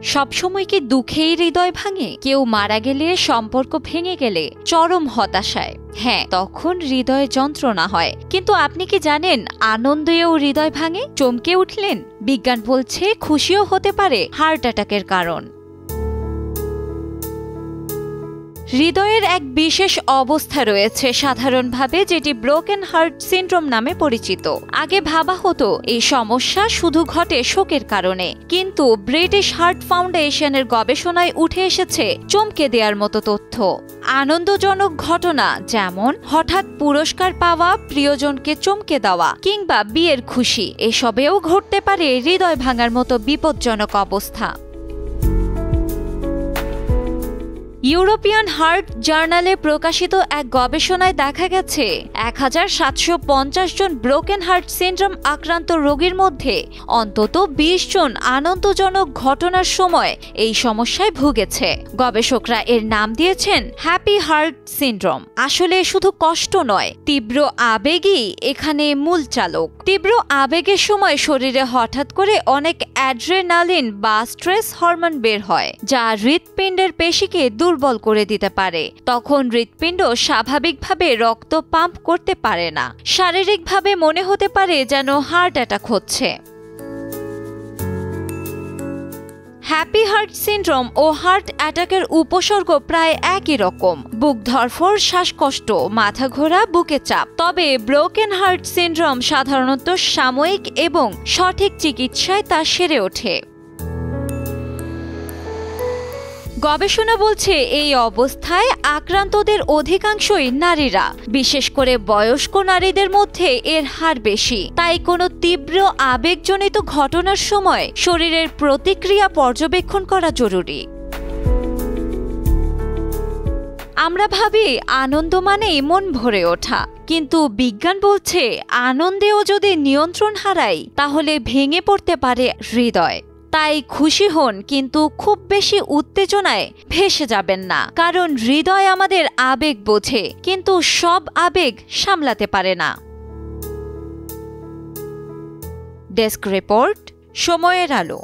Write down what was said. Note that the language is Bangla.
সবসময় কি দুঃখেই হৃদয় ভাঙে? কেউ মারা গেলে, সম্পর্ক ভেঙে গেলে, চরম হতাশায়, হ্যাঁ, তখন হৃদয়ে যন্ত্রণা হয়। কিন্তু আপনি কি জানেন আনন্দেও হৃদয় ভাঙে? চমকে উঠলেন? বিজ্ঞান বলছে খুশিও হতে পারে হার্ট অ্যাটাকের কারণ। হৃদয়ের এক বিশেষ অবস্থা রয়েছে সাধারণভাবে, যেটি ব্রোকেন হার্ট সিনড্রোম নামে পরিচিত। আগে ভাবা হতো এই সমস্যা শুধু ঘটে শোকের কারণে, কিন্তু ব্রিটিশ হার্ট ফাউন্ডেশনের গবেষণায় উঠে এসেছে চমকে দেওয়ার মতো তথ্য। আনন্দজনক ঘটনা যেমন হঠাৎ পুরস্কার পাওয়া, প্রিয়জনকে চমকে দেওয়া কিংবা বিয়ের খুশি, এসবেও ঘটতে পারে হৃদয় ভাঙার মতো বিপজ্জনক অবস্থা। ইউরোপিয়ান হার্ট জার্নালে প্রকাশিত এক গবেষণায় দেখা গেছে 1750 জন ব্রোকেন হার্ট সিনড্রোম আক্রান্ত রোগীর মধ্যে অন্তত 20 জন আনন্দজনক ঘটনার সময় এই সমস্যায় ভুগেছে। গবেষকরা এর নাম দিয়েছেন হ্যাপি হার্ট সিনড্রোম। আসলে শুধু কষ্ট নয়, তীব্র আবেগই এখানে মূল চালক। তীব্র আবেগের সময় শরীরে হঠাৎ করে অনেক অ্যাড্রেনালিন বা স্ট্রেস হরমোন বের হয়, যা হৃৎপিণ্ডের পেশিকে দুর্বল করে দিতে পারে। তখন হৃৎপিণ্ড স্বাভাবিকভাবে রক্ত পাম্প করতে পারে না। শারীরিকভাবে মনে হতে পারে যেন হার্ট অ্যাটাক হচ্ছে। হ্যাপি হার্ট সিনড্রোম ও হার্ট অ্যাটাকের উপসর্গ প্রায় একই রকম: বুক ধড়ফড়, শ্বাসকষ্ট, মাথা ঘোরা, বুকে চাপ। তবে ব্রোকেন হার্ট সিনড্রোম সাধারণত সাময়িক এবং সঠিক চিকিৎসায় তা সেরে ওঠে। গবেষণা বলছে এই অবস্থায় আক্রান্তদের অধিকাংশই নারীরা, বিশেষ করে বয়স্ক নারীদের মধ্যে এর হার বেশি। তাই কোনো তীব্র আবেগজনিত ঘটনার সময় শরীরের প্রতিক্রিয়া পর্যবেক্ষণ করা জরুরি। আমরা ভাবি আনন্দ মানেই মন ভরে ওঠা, কিন্তু বিজ্ঞান বলছে আনন্দেও যদি নিয়ন্ত্রণ হারায় তাহলে ভেঙে পড়তে পারে হৃদয়। তাই খুশি হন, কিন্তু খুব বেশি উত্তেজনায় ভেসে যাবেন না, কারণ হৃদয় আমাদের আবেগ বোঝে, কিন্তু সব আবেগ সামলাতে পারে না। ডেস্ক রিপোর্ট, সময়ের আলো।